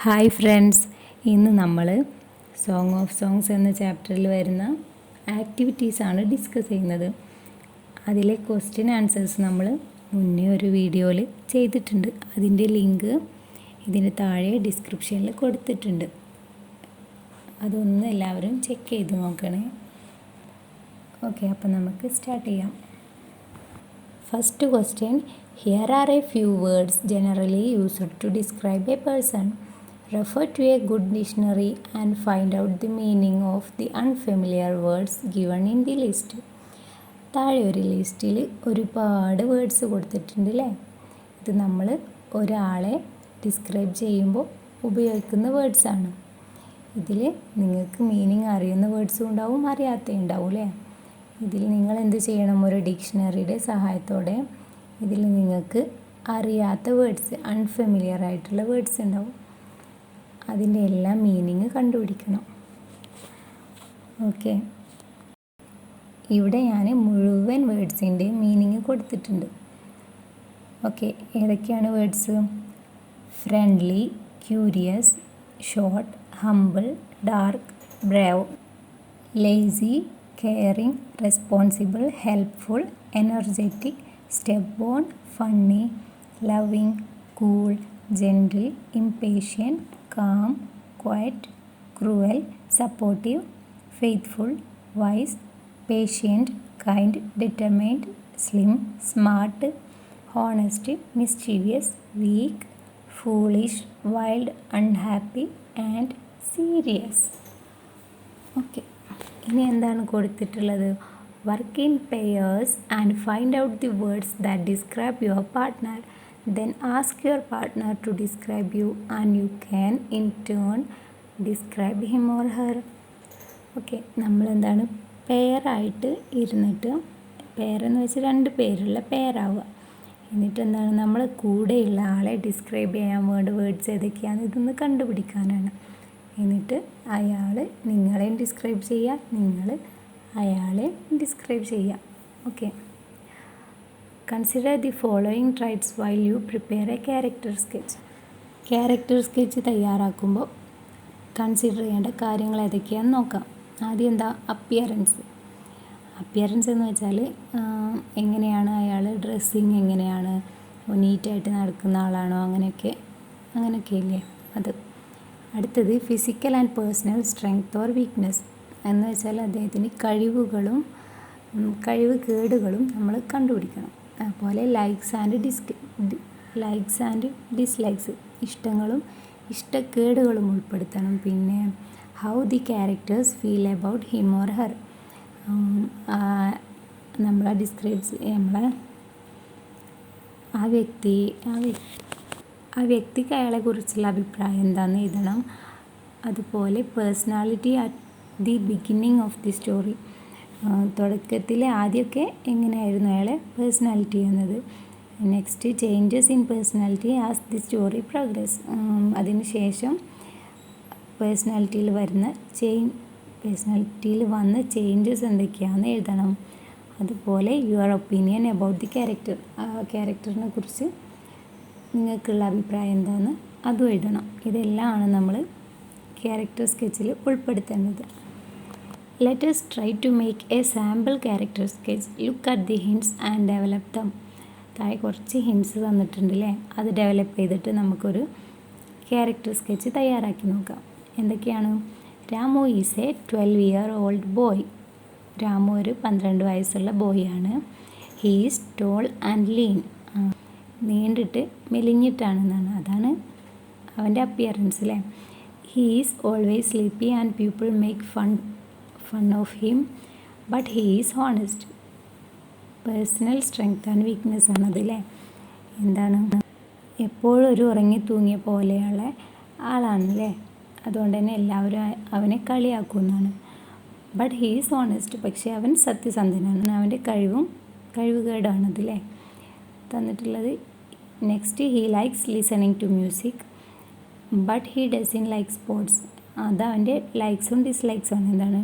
Hi friends, ഇന്ന് നമ്മൾ song of songs എന്ന ചാപ്റ്ററിൽ വരുന്ന ആക്ടിവിറ്റീസാണ് ഡിസ്കസ് ചെയ്യുന്നത്. അതിലെ ക്വസ്റ്റ്യൻ ആൻസേഴ്സ് നമ്മൾ മുന്നേ ഒരു വീഡിയോയിൽ ചെയ്തിട്ടുണ്ട്. അതിൻ്റെ ലിങ്ക് ഇതിന് താഴെ ഡിസ്ക്രിപ്ഷനിൽ കൊടുത്തിട്ടുണ്ട്. അതൊന്ന് എല്ലാവരും ചെക്ക് ചെയ്ത് നോക്കണേ. ഓക്കെ, അപ്പോൾ നമുക്ക് സ്റ്റാർട്ട് ചെയ്യാം. First question, here are a few words generally used to describe a person. Refer to a good dictionary and find out the meaning of the unfamiliar words given in the list. താഴെ ഒരു ലിസ്റ്റിൽ ഒരുപാട് words കൊടുത്തിട്ടുണ്ട് അല്ലേ. ഇത് നമ്മൾ ഒരാളെ describe ചെയ്യുമ്പോൾ ഉപയോഗിക്കുന്ന വേർഡ്സാണ്. ഇതിൽ നിങ്ങൾക്ക് മീനിങ് അറിയുന്ന വേർഡ്സും ഉണ്ടാവും, അറിയാത്ത ഉണ്ടാവും അല്ലേ. ഇതിൽ നിങ്ങൾ എന്ത് ചെയ്യണം, ഒരു ഡിക്ഷണറിയുടെ സഹായത്തോടെ ഇതിൽ നിങ്ങൾക്ക് അറിയാത്ത വേർഡ്സ്, അൺഫെമിലിയർ ആയിട്ടുള്ള വേർഡ്സ് ഉണ്ടാവും, അതിൻ്റെ എല്ലാം മീനിങ് കണ്ടുപിടിക്കണം. ഓക്കെ, ഇവിടെ ഞാൻ മുഴുവൻ വേർഡ്സിൻ്റെ മീനിങ് കൊടുത്തിട്ടുണ്ട്. ഓക്കെ, ഏതൊക്കെയാണ് words? Friendly, curious, short, humble, dark, Brave, lazy, caring, responsible, helpful, energetic, step-bone, funny, loving, cool, gentle, impatient, calm, quiet, cruel, supportive, faithful, wise, patient, kind, determined, slim, smart, honest, mischievous, weak, foolish, wild, unhappy and serious. Okay, ഇനി എന്താണ് കൊടുത്തിട്ടുള്ളത്? Work in pairs and find out the words that describe your partner. Then ask your partner to describe you and you can in turn describe him or her. Okay, നമ്മളെന്താണ് പെയറായിട്ട് ഇരുന്നിട്ട്, പെയറെന്ന് വെച്ചാൽ രണ്ട് പേരുള്ള പെയറാവുക. എന്നിട്ട് എന്താണ്, നമ്മൾ കൂടെയുള്ള ആളെ ഡിസ്ക്രൈബ് ചെയ്യാൻ വേണ്ട വേർഡ്സ് ഏതൊക്കെയാണ് ഇതൊന്ന് കണ്ടുപിടിക്കാനാണ്. എന്നിട്ട് അയാൾ നിങ്ങളെയും ഡിസ്ക്രൈബ് ചെയ്യുക, നിങ്ങൾ അയാളെ ഡിസ്ക്രൈബ് ചെയ്യുക. Okay, consider the following traits while U prepare A character sketch. Character sketch തയ്യാറാക്കുമ്പോൾ കൺസിഡർ ചെയ്യേണ്ട കാര്യങ്ങൾ ഏതൊക്കെയാണെന്ന് നോക്കാം. ആദ്യം എന്താ, അപ്പിയറൻസ്. അപ്പിയറൻസ് എന്ന് വെച്ചാൽ എങ്ങനെയാണ് അയാൾ ഡ്രസ്സിങ്, എങ്ങനെയാണ് നീറ്റായിട്ട് നടക്കുന്ന ആളാണോ, അങ്ങനെയൊക്കെ ഇല്ലേ അത്. അടുത്തത് physical and personal strength or weakness എന്ന് വെച്ചാൽ അദ്ദേഹത്തിന് കഴിവുകളും കഴിവുകേടുകളും നമ്മൾ കണ്ടുപിടിക്കണം. അതുപോലെ ലൈക്സ് ആൻഡ് ഡിസ്ലൈക്സ്, ഇഷ്ടങ്ങളും ഇഷ്ടക്കേടുകളും ഉൾപ്പെടുത്തണം. പിന്നെ how the characters feel about him or her, നമ്മളെ ആ വ്യക്തിക്ക് അയാളെക്കുറിച്ചുള്ള അഭിപ്രായം എന്താണെന്ന് എഴുതണം. അതുപോലെ personality at the ബിഗിന്നിങ് of the story, തുടക്കത്തിൽ ആദ്യമൊക്കെ എങ്ങനെയായിരുന്നു അയാളെ പേഴ്സണാലിറ്റി എന്നത്. Next changes in personality as the story progress, അതിന് ശേഷം പേഴ്സണാലിറ്റിയിൽ വന്ന ചേഞ്ചസ് എന്തൊക്കെയാണെന്ന് എഴുതണം. അതുപോലെ your opinion about the character, ആ ക്യാരക്ടറിനെ കുറിച്ച് നിങ്ങൾക്കുള്ള അഭിപ്രായം എന്താണെന്ന് അതും എഴുതണം. ഇതെല്ലാമാണ് നമ്മൾ character സ്കെച്ചിൽ ഉൾപ്പെടുത്തേണ്ടത്. Let us try to make a sample character sketch. Look at the hints and develop them. താഴെ കുറച്ച് ഹിൻസ് തന്നിട്ടുണ്ട് അല്ലേ, അത് ഡെവലപ്പ് ചെയ്തിട്ട് നമുക്കൊരു ക്യാരക്ടർ സ്കെച്ച് തയ്യാറാക്കി നോക്കാം. എന്തൊക്കെയാണ്? Ramu is a 12-year-old boy. Ramu ഒരു 12 വയസ്സുള്ള ബോയാണ്. He is tall and lean, നീണ്ടിട്ട് മെലിഞ്ഞിട്ടാണെന്നാണ്, അതാണ് അവൻ്റെ അപ്പിയറൻസ് അല്ലേ. He is always sleepy and people make fun of him but he is honest. Personal strength and weakness ആണത് അല്ലേ. എന്താണ്, എപ്പോഴും ഒരു ഉറങ്ങി തൂങ്ങിയ പോലെയുള്ള ആളാണല്ലേ, അതുകൊണ്ട് തന്നെ എല്ലാവരും അവനെ കളിയാക്കുമെന്നാണ്. ബട്ട് ഹീ ഈസ് ഹോണസ്റ്റ്, പക്ഷേ അവൻ സത്യസന്ധനാണ്, അവൻ്റെ കഴിവുകേടാണതല്ലേ തന്നിട്ടുള്ളത്. Next, he likes listening to music but he doesn't like sports. അത് അവൻ്റെ ലൈക്സും ഡിസ്ലൈക്സും ആണ്. എന്താണ്,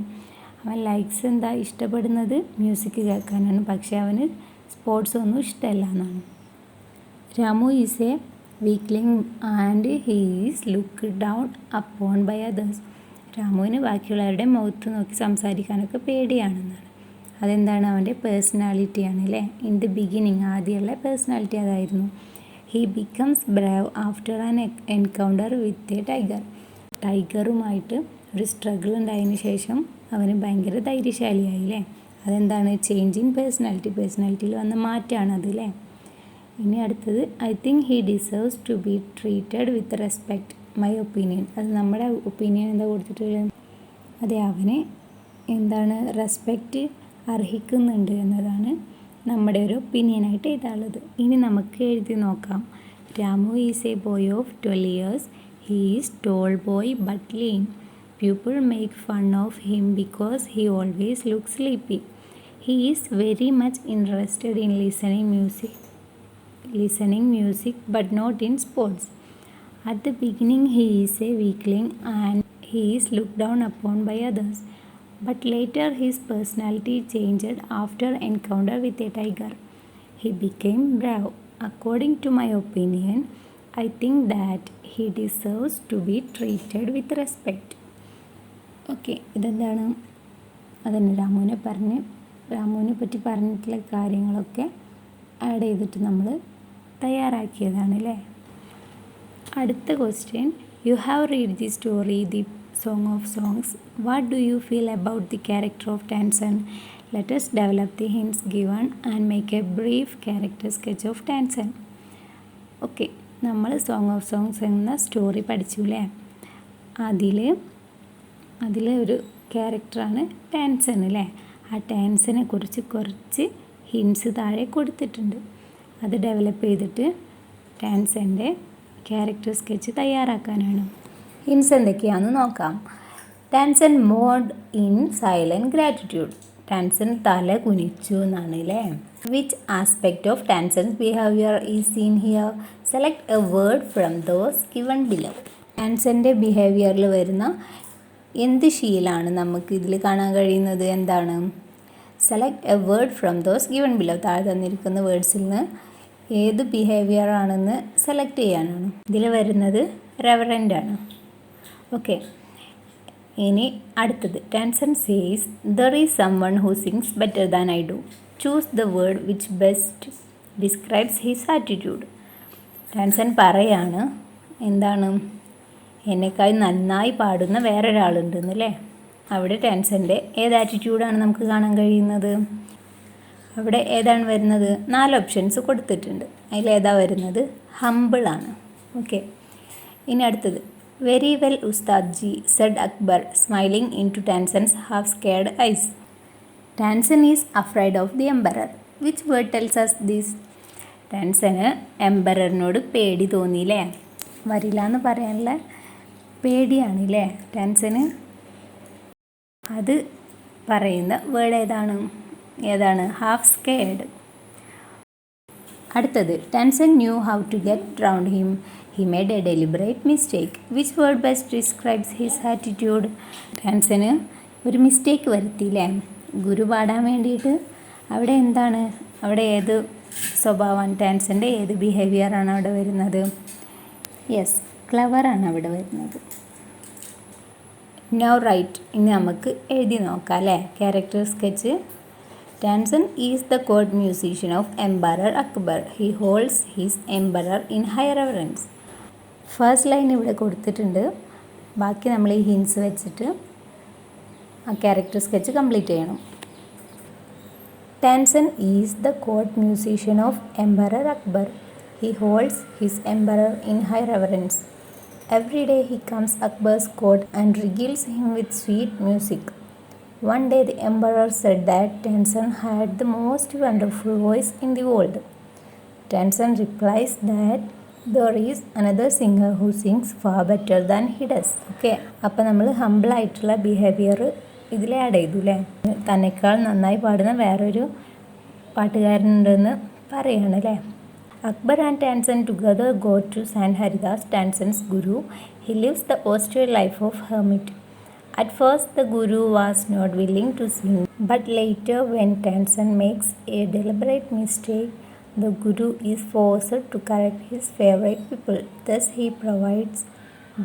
അവൻ ലൈക്സ് എന്താ ഇഷ്ടപ്പെടുന്നത് മ്യൂസിക് കേൾക്കാനാണ്, പക്ഷേ അവന് സ്പോർട്സ് ഒന്നും ഇഷ്ടമല്ല എന്നാണ്. Ramu is a weakling and he is look down upon by others. രാമുവിന് ബാക്കിയുള്ളവരുടെ മുഖത്ത് നോക്കി സംസാരിക്കാനൊക്കെ പേടിയാണെന്നാണ്. അതെന്താണ്? അവൻ്റെ പേഴ്സണാലിറ്റിയാണ് അല്ലേ. ഇൻ ദി ബിഗിനിങ്, ആദ്യമുള്ള പേഴ്സണാലിറ്റി അതായിരുന്നു. He becomes brave after an encounter with a tiger. ടൈഗറുമായിട്ട് ഒരു സ്ട്രഗിൾ ഉണ്ടായതിന് ശേഷം അവന് ഭയങ്കര ധൈര്യശാലിയായി അല്ലേ. അതെന്താണ്? ചേഞ്ച് ഇൻ പേഴ്സണാലിറ്റിയിൽ വന്ന മാറ്റമാണ് അത് അല്ലേ. ഇനി അടുത്തത്, I think he deserves to be treated with respect, my opinion. അത് നമ്മുടെ ഒപ്പീനിയൻ എന്താ കൊടുത്തിട്ടുള്ളത്? അതെ, അവന് എന്താണ് റെസ്പെക്റ്റ് അർഹിക്കുന്നുണ്ട് എന്നതാണ് നമ്മുടെ ഒരു ഒപ്പീനിയനായിട്ട് എഴുതാനുള്ളത്. ഇനി നമുക്ക് എഴുതി നോക്കാം. Ramu is A boy of 12 years. He is tall boy but lean. People make fun of him because he always looks sleepy. He is very much interested in listening music but not in sports. At the beginning he is a weakling and he is looked down upon by others. But later his personality changed after encounter with a tiger. He became brave. According to my opinion, I think that he deserves to be treated with respect. Okay, ഇതെന്താണ്? അതന്നെ രാമുവിനെ പറ്റി പറഞ്ഞിട്ടുള്ള കാര്യങ്ങളൊക്കെ add ചെയ്തിട്ട് നമ്മൾ തയ്യാറാക്കിയതാണ് അല്ലേ. അടുത്ത question, you have read the story the song of songs. What do you feel about the character of Tansen? Let us develop the hints given and make a brief character sketch of Tansen. Okay, നമ്മൾ song of songs എന്ന story പഠിച്ചു അല്ലേ. അതിൽ ഒരു ക്യാരക്ടറാണ് ടാൻസൺ അല്ലേ. ആ ടാൻസനെ കുറിച്ച് കുറച്ച് ഹിൻസ് താഴെ കൊടുത്തിട്ടുണ്ട്. അത് ഡെവലപ്പ് ചെയ്തിട്ട് ടാൻസൻ്റെ ക്യാരക്ടർ സ്കെച്ച് തയ്യാറാക്കാനാണ്. ഹിൻസ് എന്തൊക്കെയാണെന്ന് നോക്കാം. Tansen bowed in silent gratitude. Tansen തല കുനിച്ചു എന്നാണ് അല്ലേ. Which aspect of Tansen's behaviour is seen here? Select a word from those given below. ടാൻസൻ്റെ ബിഹേവിയറിൽ വരുന്ന എന്ത് ശീലമാണ് നമുക്ക് ഇതിൽ കാണാൻ കഴിയുന്നത്? എന്താണ്? Select a word from those given below. താഴെ തന്നിരിക്കുന്ന വേർഡ്സിൽ നിന്ന് ഏത് ബിഹേവിയർ ആണെന്ന് സെലക്ട് ചെയ്യാനാണ്. ഇതിൽ വരുന്നത് റെവറൻ്റ് ആണ്. ഓക്കെ, ഇനി അടുത്തത്, Tansen says there is someone who sings better than I do. Choose the word which best describes his attitude. Tansen പറയാണ് എന്താണ്? എന്നെക്കാൾ നന്നായി പാടുന്ന വേറൊരാളുണ്ടെന്ന് അല്ലേ. അവിടെ ടാൻസൻ്റെ ഏത് ആറ്റിറ്റ്യൂഡാണ് നമുക്ക് കാണാൻ കഴിയുന്നത്? അവിടെ ഏതാണ് വരുന്നത്? 4 ഓപ്ഷൻസ് കൊടുത്തിട്ടുണ്ട്. അതിലേതാ വരുന്നത്? ഹംബിളാണ്. ഓക്കെ, ഇനി അടുത്തത്, very well Ustad ji, said Akbar smiling into Tansen's half scared eyes. Tansen is afraid of the emperor. Which word tells us this? ടാൻസന് എംബററിനോട് പേടി തോന്നിയില്ലേ. വരില്ല എന്ന് പറയാനുള്ള പേടിയാണില്ലേ ടാൻസന്. അത് പറയുന്ന വേർഡ് ഏതാണ്? Half scared. അടുത്തത്, Tansen knew how to get round him. He made a deliberate mistake. Which word best describes his attitude? ടാൻസന് ഒരു മിസ്റ്റേക്ക് വരുത്തിയില്ലേ ഗുരു പാടാൻ വേണ്ടിയിട്ട്. അവിടെ എന്താണ്? അവിടെ ഏത് സ്വഭാവമാണ്? ടാൻസൻ്റെ ഏത് ബിഹേവിയറാണ് അവിടെ വരുന്നത്? യെസ്, ക്ലവറാണ് അവിടെ വരുന്നത്. Now right. ഇനി നമുക്ക് എഴുതി നോക്കാം അല്ലേ character sketch. Tansen is the court musician of emperor Akbar. He holds his emperor in high reverence. First line ഇവിടെ കൊടുത്തിട്ടുണ്ട്. ബാക്കി നമ്മൾ ഈ ഹിൻസ് വെച്ചിട്ട് ആ ക്യാരക്ടർ സ്കെച്ച് കംപ്ലീറ്റ് ചെയ്യണം. Tansen is the court musician of emperor Akbar. He holds his emperor in high reverence. Every day he comes Akbar's court and regales him with sweet music. One day the emperor said that Tansen had the most wonderful voice in the world. Tansen replies that there is another singer who sings far better than he does. Okay, അപ്പോൾ നമ്മൾ ഹംബിളായിട്ടുള്ള behaviour ഇതിൽ add ചെയ്തു അല്ലേ. തന്നെക്കാൾ നന്നായി പാടുന്ന വേറൊരു പാട്ടുകാരനുണ്ടെന്ന് പറയാണ് അല്ലേ. Akbar and Tansen together go to Saint Haridas, Tansen's guru. He lives the austere life of hermit. At first the guru was not willing to sing, but later when Tansen makes a deliberate mistake, The guru is forced to correct his favorite people. Thus he provides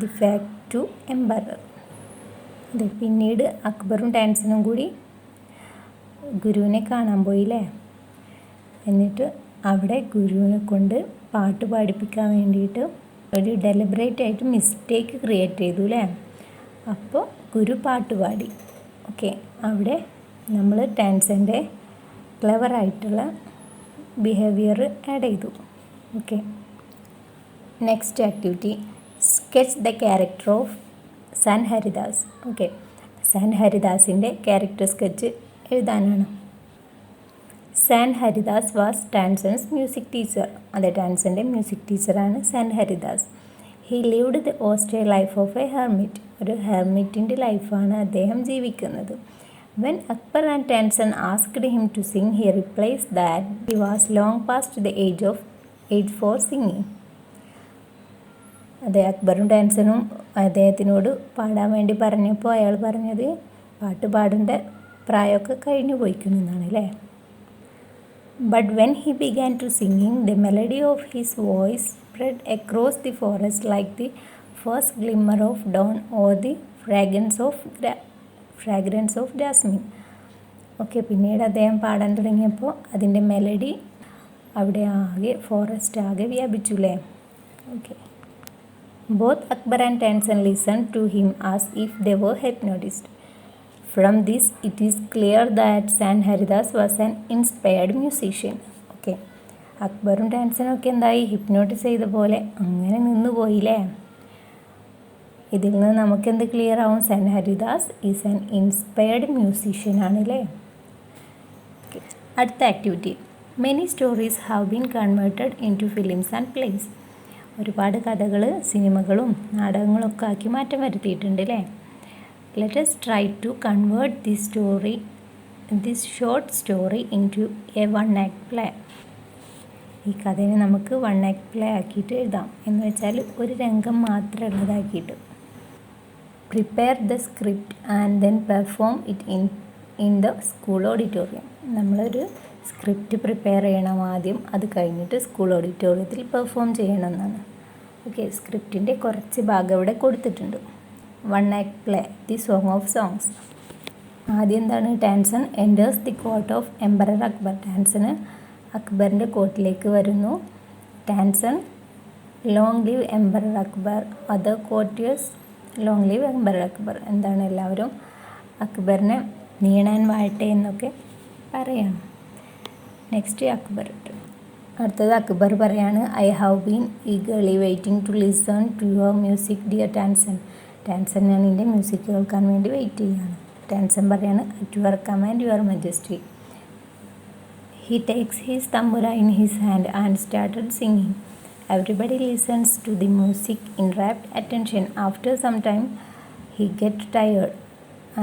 the fact to emperor. അതെ, പിന്നീട് അക്ബറും ടാൻസനും കൂടി ഗുരുവിനെ കാണാൻ പോയില്ലേ. എന്നിട്ട് അവിടെ ഗുരുവിനെ കൊണ്ട് പാട്ട് പാടിപ്പിക്കാൻ വേണ്ടിയിട്ട് ഒരു ഡെലിബറേറ്റ് ആയിട്ട് മിസ്റ്റേക്ക് ക്രിയേറ്റ് ചെയ്തു അല്ലേ. അപ്പോൾ ഗുരു പാട്ട് പാടി. ഓക്കെ, അവിടെ നമ്മൾ ടാൻസൻ്റെ ക്ലെവറായിട്ടുള്ള ബിഹേവിയർ ആഡ് ചെയ്തു. Okay, next activity sketch the character of San Haridas. Okay, San ഹരിദാസിൻ്റെ ക്യാരക്ടർ സ്കെച്ച് എഴുതാനാണ്. San Haridas was Tansen's music teacher. അതെ, ടാൻസൻ്റെ മ്യൂസിക് ടീച്ചറാണ് San Haridas. He lived the austere life of a hermit. ഒരു ഹെർമിറ്റിൻ്റെ ലൈഫാണ് അദ്ദേഹം ജീവിക്കുന്നത്. When Akbar and Tansen asked him to sing, he replies that he was long past the age for singing. അതെ, അക്ബറും ടാൻസനും അദ്ദേഹത്തിനോട് പാടാൻ വേണ്ടി പറഞ്ഞപ്പോൾ അയാൾ പറഞ്ഞത് പാട്ട് പാടേണ്ട പ്രായമൊക്കെ കഴിഞ്ഞു പോയിക്കുന്നെന്നാണ് അല്ലേ. But when he began to singing, the melody of his voice spread across the forest like the first glimmer of dawn or the fragrance of jasmine. Okay, പിന്നീട് അദ്ദേഹം പാടാൻ തുടങ്ങിയപ്പോൾ അതിൻ്റെ മെലഡി അവിടെ ആകെ ഫോറസ്റ്റ് ആകെ വ്യാപിച്ചു അല്ലേ. Okay, both Akbar and Tansen listen to him as if they were hypnotized. From this it is clear that San Haridas was an inspired musician. Okay, അക്ബറും ടാൻസനും ഒക്കെ എന്തായി, ഹിപ്നോട്ടിസ് ചെയ്ത പോലെ അങ്ങനെ നിന്ന് പോയില്ലേ. ഇതിൽ നിന്ന് നമുക്കെന്ത് ക്ലിയർ ആവും, സാൻ Haridas is an inspired musician ആണല്ലേ. അടുത്ത activity many stories have been converted into films and plays. ഒരുപാട് കഥകൾ സിനിമകളും നാടകങ്ങളൊക്കെ ആക്കി മാറ്റം വരുത്തിയിട്ടുണ്ട് അല്ലേ. Let us try to convert this short story into a one-act play. ഈ കഥയെ നമുക്ക് വൺ ആക്ട് പ്ലേ ആക്കിയിട്ട് എഴുതാം. എന്ന് വെച്ചാൽ ഒരു രംഗം മാത്രം ഉള്ളതാക്കിയിട്ട്. Prepare the script and then perform it in the school auditorium. നമ്മളൊരു സ്ക്രിപ്റ്റ് പ്രിപ്പയർ ചെയ്യണം ആദ്യം, അത് കഴിഞ്ഞിട്ട് സ്കൂൾ ഓഡിറ്റോറിയത്തിൽ പെർഫോം ചെയ്യണം എന്നാണ്. ഓക്കെ, സ്ക്രിപ്റ്റിൻ്റെ കുറച്ച് ഭാഗം ഇവിടെ കൊടുത്തിട്ടുണ്ട്. One act play the song of songs. ആദ്യം എന്താണ്, Tansen enters the court of emperor Akbar. ടാൻസന് അക്ബറിൻ്റെ കോർട്ടിലേക്ക് വരുന്നു. Tansen long live emperor Akbar. Other courtiers long live emperor Akbar. എന്താണ്, എല്ലാവരും അക്ബറിനെ നീണാൻ വാഴട്ടെ എന്നൊക്കെ പറയാം. നെക്സ്റ്റ് അക്ബർ. അടുത്തത് അക്ബർ പറയാണ്, I have been eagerly waiting to listen to your music dear Tansen. Tansen, ഞാൻ എൻ്റെ മ്യൂസിക് കേൾക്കാൻ വേണ്ടി വെയിറ്റ് ചെയ്യുകയാണ്. ടാൻസൺ പറയാണ്, at your command your majesty. He takes his tambura in his hand and started singing. Everybody listens to the music in rapt attention. After some time, he gets tired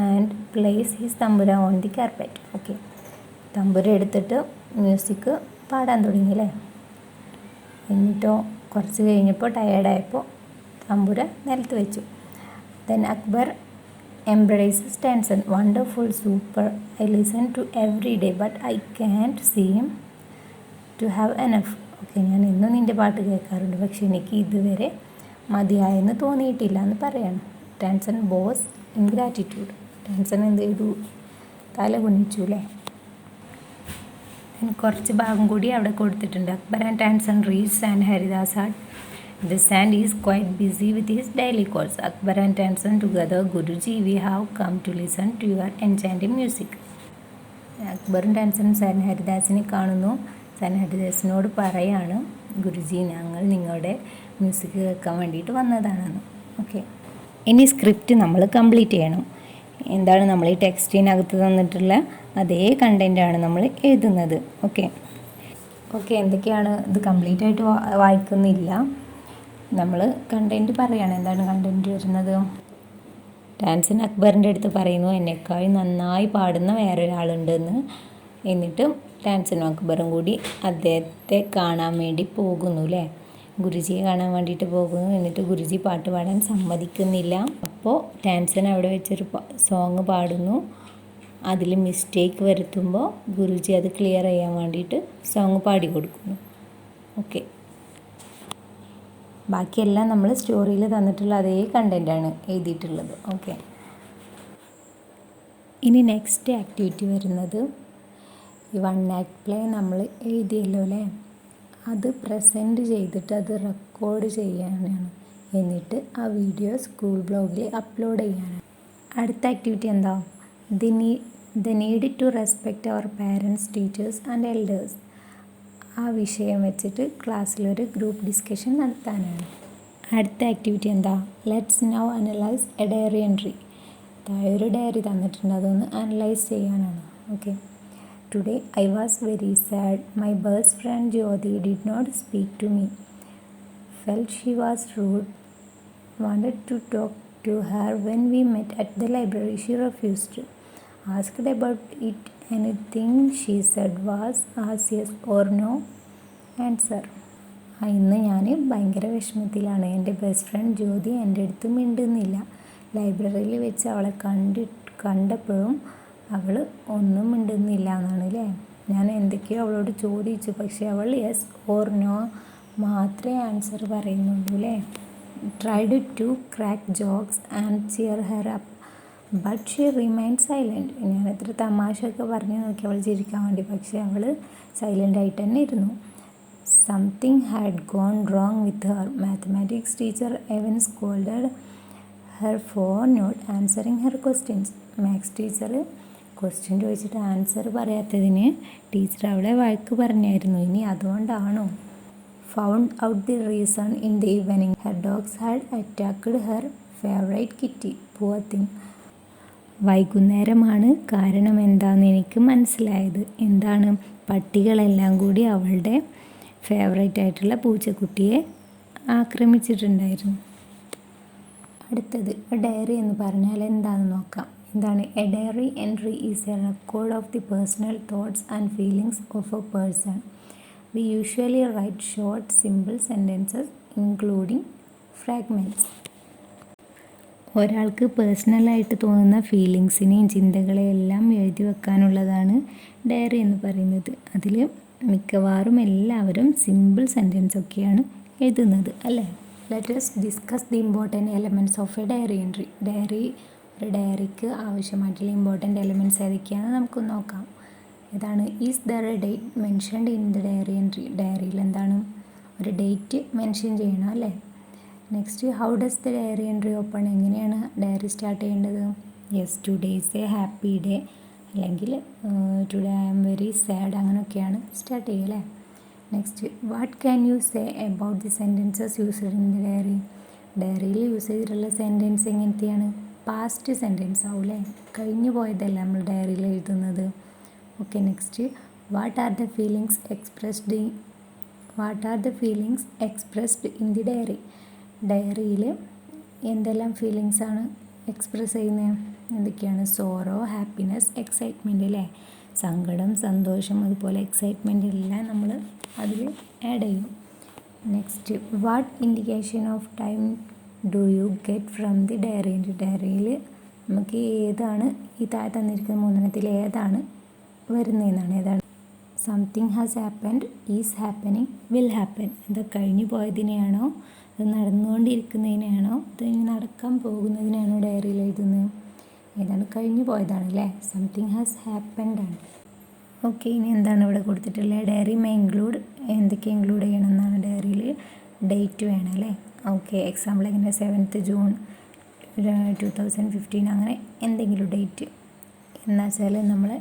and plays his tambura on the carpet. Okay. തമ്പുര എടുത്തിട്ട് music പാടാൻ തുടങ്ങി അല്ലേ. എന്നിട്ടോ കുറച്ച് കഴിഞ്ഞപ്പോൾ ടയേർഡായപ്പോൾ തമ്പുര നിലത്ത് വെച്ചു. Then Akbar embraces Tansen. Wonderful, super. I listen to every day, but I can't seem to have enough. Okay, ഞാൻ എന്നും നിൻ്റെ പാട്ട് കേൾക്കാറുണ്ട്, പക്ഷെ എനിക്ക് ഇതുവരെ മതിയായെന്ന് തോന്നിയിട്ടില്ല എന്ന് പറയാണ്. ടാൻസൺ ബോസ് ഇൻഗ്രാറ്റിറ്റ്യൂഡ്. ടാൻസൺ എന്ത് ചെയ്തു, തല കുനിച്ചു അല്ലേ. കുറച്ച് ഭാഗം കൂടി അവിടെ കൊടുത്തിട്ടുണ്ട്. Akbar and Tansen reach San Haridas hut. The sand is quite busy with his daily chores. Akbar and Tansen together, Guruji, we have come to listen to your enchanting music. അക്ബറും ടാൻസനും സാൻ ഹരിദാസിനെ കാണുന്നു. സാൻ ഹരിദാസിനോട് പറയാണ്, ഗുരുജി, ഞങ്ങൾ നിങ്ങളുടെ മ്യൂസിക് കേൾക്കാൻ വേണ്ടിയിട്ട് വന്നതാണെന്ന്. ഓക്കെ, ഇനി സ്ക്രിപ്റ്റ് നമ്മൾ complete ചെയ്യണം. എന്താണ്, നമ്മൾ ഈ ടെക്സ്റ്റിനകത്ത് തന്നിട്ടുള്ള അതേ കണ്ടൻറ്റാണ് നമ്മൾ എഴുതുന്നത്. ഓക്കെ, എന്തൊക്കെയാണ്, ഇത് കംപ്ലീറ്റ് ആയിട്ട് വായിക്കുന്നില്ല, നമ്മൾ കണ്ടൻറ്റ് പറയുകയാണ്. എന്താണ് കണ്ടൻറ്റ് വരുന്നത്, ടാൻസൻ അക്ബറിൻ്റെ അടുത്ത് പറയുന്നു, എന്നെക്കാൾ നന്നായി പാടുന്ന വേറൊരാളുണ്ടെന്ന്. എന്നിട്ട് ടാൻസനും അക്ബറും കൂടി അദ്ദേഹത്തെ കാണാൻ വേണ്ടി പോകുന്നു അല്ലേ. ഗുരുജിയെ കാണാൻ വേണ്ടിയിട്ട് പോകുന്നു. എന്നിട്ട് ഗുരുജി പാട്ട് പാടാൻ സമ്മതിക്കുന്നില്ല. അപ്പോൾ ടാൻസൻ അവിടെ വെച്ചൊരു സോങ് പാടുന്നു. അതിൽ മിസ്റ്റേക്ക് വരുത്തുമ്പോൾ ഗുരുജി അത് ക്ലിയർ ചെയ്യാൻ വേണ്ടിയിട്ട് സോങ് പാടി കൊടുക്കുന്നു. ഓക്കെ, ബാക്കിയെല്ലാം നമ്മൾ സ്റ്റോറിയിൽ തന്നിട്ടുള്ള അതേ കണ്ടൻറ്റാണ് എഴുതിയിട്ടുള്ളത്. ഓക്കെ, ഇനി നെക്സ്റ്റ് ആക്ടിവിറ്റി വരുന്നത് ഈ 1 ആക്ട് പ്ലേ നമ്മൾ എഴുതിയല്ലോ അല്ലേ, അത് പ്രസൻറ്റ് ചെയ്തിട്ട് അത് റെക്കോർഡ് ചെയ്യാനാണ്. എന്നിട്ട് ആ വീഡിയോ സ്കൂൾ ബ്ലോഗിൽ അപ്ലോഡ് ചെയ്യാനാണ്. അടുത്ത ആക്ടിവിറ്റി എന്താ? The need to respect our parents, teachers and elders. ആ വിഷയം വെച്ചിട്ട് ക്ലാസ്സിലൊരു ഗ്രൂപ്പ് ഡിസ്കഷൻ നടത്താനാണ്. അടുത്ത ആക്ടിവിറ്റി എന്താ? Let's now analyse a diary entry. ഒരു ഡയറി തന്നിട്ടുണ്ട്, അതൊന്ന് അനലൈസ് ചെയ്യാനാണ്. Okay, today I was very sad. My best friend Jyothi did not speak to me. Felt she was rude. Wanted to talk to her when we met at the library. She refused. Asked about it. Anything she said was yes or no answer. ഇന്ന് ഞാൻ ഭയങ്കര വിഷമത്തിലാണ്. എൻ്റെ best friend ജ്യോതി എൻ്റെ അടുത്ത് മിണ്ടുന്നില്ല. ലൈബ്രറിയിൽ വെച്ച് അവളെ കണ്ടപ്പോഴും അവൾ ഒന്നും മിണ്ടുന്നില്ല എന്നാണ് അല്ലേ. ഞാൻ എന്തൊക്കെയോ അവളോട് ചോദിച്ചു, പക്ഷേ അവൾ യെസ് ഓർ നോ മാത്രമേ ആൻസർ പറയുന്നുള്ളൂ അല്ലേ. Tried to crack jokes and cheer her up but she remain silent. ഞാൻ എത്ര തമാശയൊക്കെ പറഞ്ഞു നോക്കി അവൾ ചിരിക്കാൻ വേണ്ടി, പക്ഷേ അവൾ സൈലൻ്റായിട്ട് തന്നെ ഇരുന്നു. Something had gone wrong with her. Mathematics teacher even scolded her for not answering her questions. Maths teacher question ചോദിച്ചിട്ട് ആൻസർ പറയാത്തതിന് ടീച്ചർ അവളെ വഴക്ക് പറഞ്ഞായിരുന്നു. ഇനി അതുകൊണ്ടാണോ? Found out the reason in the evening. Her dogs had attacked her favorite kitty. Poor thing. വൈകുന്നേരമാണ് കാരണം എന്താണെന്ന് എനിക്ക് മനസ്സിലായത്. എന്താണ്? പട്ടികളെല്ലാം കൂടി അവളുടെ ഫേവറേറ്റ് ആയിട്ടുള്ള പൂച്ചക്കുട്ടിയെ ആക്രമിച്ചിട്ടുണ്ടായിരുന്നു. അടുത്തത് ഡയറി എന്ന് പറഞ്ഞാൽ എന്താണെന്ന് നോക്കാം. എന്താണ്? A diary entry is a record of the personal thoughts and feelings of a person. We usually write short, simple sentences including fragments. ഒരാൾക്ക് പേഴ്സണലായിട്ട് തോന്നുന്ന ഫീലിങ്സിനെയും ചിന്തകളെയും എല്ലാം എഴുതി വെക്കാനുള്ളതാണ് ഡയറി എന്ന് പറയുന്നത്. അതിൽ മിക്കവാറും എല്ലാവരും സിമ്പിൾ സെൻറ്റൻസ് ഒക്കെയാണ് എഴുതുന്നത് അല്ലേ. Let us discuss the important elements of a diary entry. ഒരു ഡയറിക്ക് ആവശ്യമായിട്ടുള്ള ഇമ്പോർട്ടൻറ്റ് എലമെൻറ്റ്സ് ഏതൊക്കെയാണെന്ന് നമുക്ക് നോക്കാം. ഇതാണ് is there a date mentioned in the diary entry. ഡയറിയിൽ എന്താണ്? ഒരു ഡേറ്റ് മെൻഷൻ ചെയ്യണം അല്ലേ. Next, how does the diary entry open. എങ്ങനെയാണ് ഡയറി സ്റ്റാർട്ട് ചെയ്യേണ്ടത്? Yes, today is a happy day, അല്ലെങ്കിൽ today I am very sad, അങ്ങനെയൊക്കെയാണ് start ചെയ്യുക അല്ലേ. Next, what can you say about the sentences used in the diary. ഡയറിയിൽ use ചെയ്തിട്ടുള്ള sentence എങ്ങനത്തെയാണ്? Past sentence ആവും അല്ലേ. കഴിഞ്ഞു പോയതല്ല നമ്മൾ ഡയറിയിൽ എഴുതുന്നത്. Okay, next, what are the feelings expressed in the diary. ഡയറിയിൽ എന്തെല്ലാം ഫീലിങ്സാണ് എക്സ്പ്രസ് ചെയ്യുന്നത്? എന്തൊക്കെയാണ്? സോറോ, ഹാപ്പിനെസ്, എക്സൈറ്റ്മെൻറ്റ് അല്ലേ. സങ്കടം, സന്തോഷം, അതുപോലെ എക്സൈറ്റ്മെൻ്റ് എല്ലാം നമ്മൾ അതിൽ ആഡ് ചെയ്യും. Next, what indication of time do you get from the diary. ഡയറിയിൽ നമുക്ക് ഏതാണ് ഈ താഴെ തന്നിരിക്കുന്ന മൂന്നെണ്ണത്തിൽ ഏതാണ് വരുന്നതെന്നാണ്. ഏതാണ്? Something has happened, is happening, will happen. ഇത് കഴിഞ്ഞു പോയതിനെയാണോ, അത് നടന്നുകൊണ്ടിരിക്കുന്നതിനെയാണോ, ഇത് നടക്കാൻ പോകുന്നതിനാണോ ഡയറിയിൽ എഴുതുന്നത്? ഏതാണ്? കഴിഞ്ഞു പോയതാണ് അല്ലേ. സംതിങ് ഹാസ് ഹാപ്പൻഡ് ആണ്. ഓക്കെ, ഇനി എന്താണ് ഇവിടെ കൊടുത്തിട്ടുള്ളത്? ഡയറി മേ ഇൻക്ലൂഡ്, എന്തൊക്കെ ഇൻക്ലൂഡ് ചെയ്യണം എന്നാണ് ഡയറിയിൽ? ഡേറ്റ് വേണം അല്ലേ. ഓക്കെ, എക്സാമ്പിൾ എങ്ങനെ? 7th June 2015, അങ്ങനെ എന്തെങ്കിലും ഡേറ്റ് എന്നുവെച്ചാൽ നമ്മൾ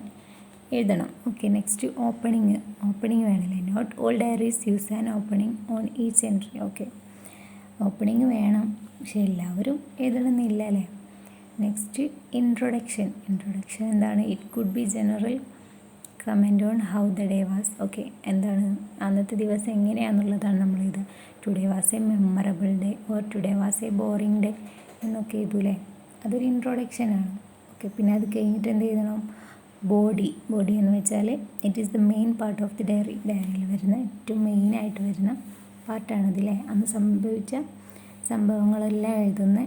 എഴുതണം. ഓക്കെ, നെക്സ്റ്റ്, ഓപ്പണിങ് വേണമല്ലേ. Not all diaries use an opening on each entry. Okay, opening വേണം, പക്ഷെ എല്ലാവരും എഴുതണമെന്നില്ല അല്ലേ. നെക്സ്റ്റ്, ഇൻട്രൊഡക്ഷൻ എന്താണ്? It could be general comment on how the day was. Okay, എന്താണ് അന്നത്തെ ദിവസം എങ്ങനെയാണെന്നുള്ളതാണ് നമ്മൾ ഇത്. Today was a memorable day or today was a boring day എന്നൊക്കെ എഴുതൂലേ. അതൊരു ഇൻട്രൊഡക്ഷനാണ്. ഓക്കെ, പിന്നെ അത് കഴിഞ്ഞിട്ട് എന്ത് എഴുതണം? ബോഡി എന്ന് വെച്ചാൽ it is the main part of the diary. ഡയറിയിൽ വരുന്ന ഏറ്റവും മെയിനായിട്ട് വരുന്ന പാർട്ടാണിതില്ലേ. അന്ന് സംഭവിച്ച സംഭവങ്ങളെല്ലാം എഴുതുന്ന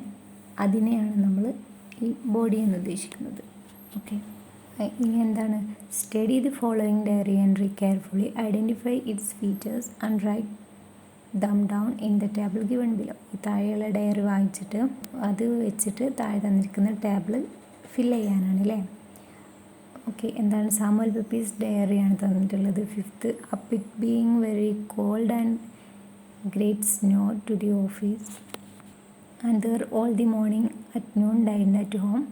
അതിനെയാണ് നമ്മൾ ഈ ബോഡി എന്ന് ഉദ്ദേശിക്കുന്നത്. ഓക്കെ, ഇനി എന്താണ്? Study the following diary entry carefully, identify its features and write them down in the table given below. ഈ താഴെയുള്ള ഡയറി വായിച്ചിട്ട് അത് വെച്ചിട്ട് താഴെ തന്നിരിക്കുന്ന ടേബിൾ ഫില്ല് ചെയ്യാനാണ് അല്ലേ. ഓക്കെ, എന്താണ്? സാമുവൽ പെപ്പീസ് ഡയറിയാണ് തന്നിട്ടുള്ളത്. 5th, up it being very cold and great snow to the office and there all the morning. At noon dined at home,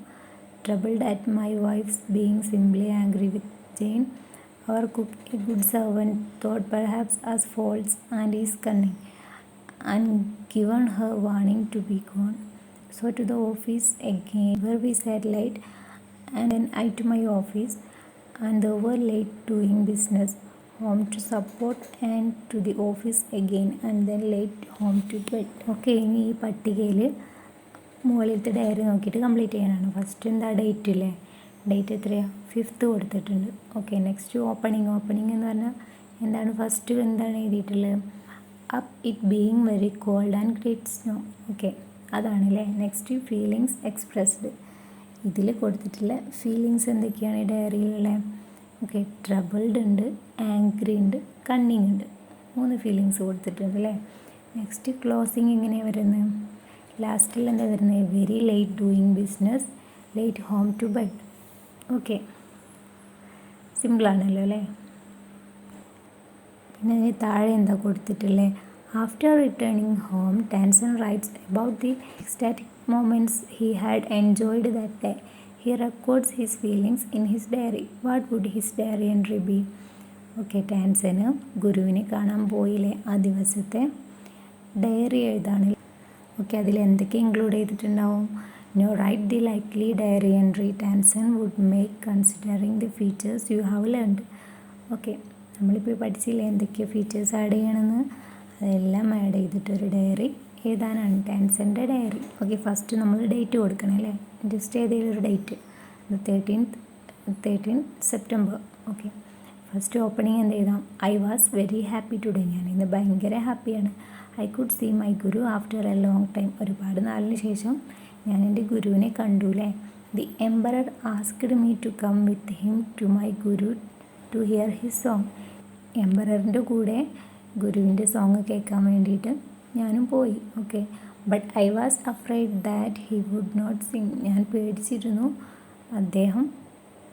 troubled at my wife's being simply angry with Jane. Our cook, a good servant, thought perhaps us faults and is cunning, and given her warning to be gone. So to the office again, where we sat late, and then I to my office, and they were late doing business. Home to support and to the office again, and then late home to bed. Okay, ഇനി ഈ പട്ടികയിൽ മുകളിലത്തെ diary നോക്കിയിട്ട് complete ചെയ്യാനാണ്. First എന്താ? Date ഇല്ലേ? Date എത്രയാണ്? 5th കൊടുത്തിട്ടുണ്ട്. ഓക്കെ, നെക്സ്റ്റ് ഓപ്പണിങ് എന്ന് പറഞ്ഞാൽ എന്താണ്? ഫസ്റ്റ് എന്താണ് എഴുതിയിട്ടുള്ളത്? Up it being very cold and great snow. Okay, അതാണല്ലേ. Next feelings expressed. ഇതിൽ കൊടുത്തിട്ടുള്ള ഫീലിങ്സ് എന്തൊക്കെയാണ് ഈ ഡയറിയിലുള്ള? ഓക്കെ, ട്രബിൾഡ് ഉണ്ട്, ആംഗ്രി ഉണ്ട്, കണ്ണിങ് ഉണ്ട്. 3 ഫീലിങ്സ് കൊടുത്തിട്ടുണ്ട് അല്ലേ. നെക്സ്റ്റ് ക്ലോസിങ് എങ്ങനെയാണ് വരുന്നത്? ലാസ്റ്റിൽ എന്താ വരുന്നത്? Very late doing business, late home to bed. Okay, സിമ്പിളാണല്ലോ അല്ലേ. പിന്നെ താഴെ എന്താ കൊടുത്തിട്ടുള്ളത്? After returning home, Tansen writes about the ecstatic moments he had enjoyed that day. He records his feelings in his diary. What would his diary entry be? Okay, ടാൻസന് ഗുരുവിനെ കാണാൻ പോയില്ലേ ആ ദിവസത്തെ ഡയറി എഴുതാണ്. ഓക്കെ, അതിൽ എന്തൊക്കെ ഇൻക്ലൂഡ് ചെയ്തിട്ടുണ്ടാവും? Now write the likely diary entry Tansen would make considering the features you have learned. Okay, നമ്മളിപ്പോൾ പഠിച്ചില്ലേ എന്തൊക്കെ ഫീച്ചേഴ്സ് ആഡ് ചെയ്യണമെന്ന്? അതെല്ലാം ആഡ് ചെയ്തിട്ടൊരു ഡയറി എഴുതാനാണ് ടാൻസൻ്റെ ഡയറി. ഓക്കെ, ഫസ്റ്റ് നമ്മൾ ഡേറ്റ് കൊടുക്കണം അല്ലേ. ജസ്റ്റ് ഏതെങ്കിലും ഒരു date, 13 September. Okay, first opening എന്ത് എഴുതാം? I was very happy today. ഞാൻ ഇന്ന് ഭയങ്കര ഹാപ്പിയാണ്. I could see my guru after a long time. ഒരുപാട് നാളിന് ശേഷം ഞാൻ എൻ്റെ ഗുരുവിനെ കണ്ടുല്ലേ. The emperor asked me to come with him to my guru to hear his song. എംപററിൻ്റെ കൂടെ ഗുരുവിൻ്റെ സോങ് കേൾക്കാൻ വേണ്ടിയിട്ട് ഞാനും പോയി. Okay, but I was afraid that he would not sing. ഞാൻ പേടിച്ചിരുന്നു അദ്ദേഹം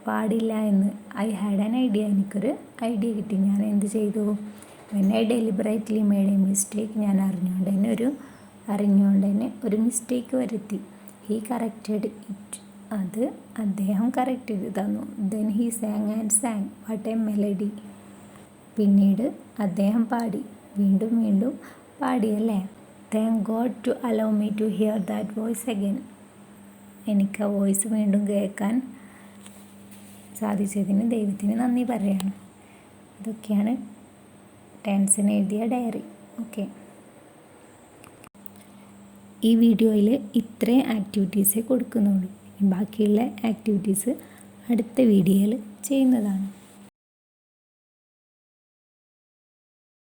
പാടില്ല എന്ന്. I had an idea. എനിക്കൊരു ഐഡിയ കിട്ടി. ഞാൻ എന്ത് ചെയ്തു? When I deliberately made a mistake. ഞാൻ അറിഞ്ഞുകൊണ്ട് തന്നെ ഒരു മിസ്റ്റേക്ക് വരുത്തി. He corrected it. അത് അദ്ദേഹം കറക്റ്റ് ചെയ്ത് തന്നു. Then he sang and sang what a melody. പിന്നീട് അദ്ദേഹം പാടി, വീണ്ടും വീണ്ടും പാടിയല്ലേ. Thank God to allow me to hear that voice again. എനിക്ക് ആ വോയിസ് വീണ്ടും കേൾക്കാൻ സാധിച്ചതിന് ദൈവത്തിന് നന്ദി പറയാണ്. ഇതൊക്കെയാണ് ടാൻസൺ എഴുതിയ ഡയറി. ഓക്കെ, ഈ വീഡിയോയിൽ ഇത്രയും ആക്ടിവിറ്റീസേ കൊടുക്കുന്നുള്ളൂ. ബാക്കിയുള്ള ആക്ടിവിറ്റീസ് അടുത്ത വീഡിയോയിൽ ചെയ്യുന്നതാണ്.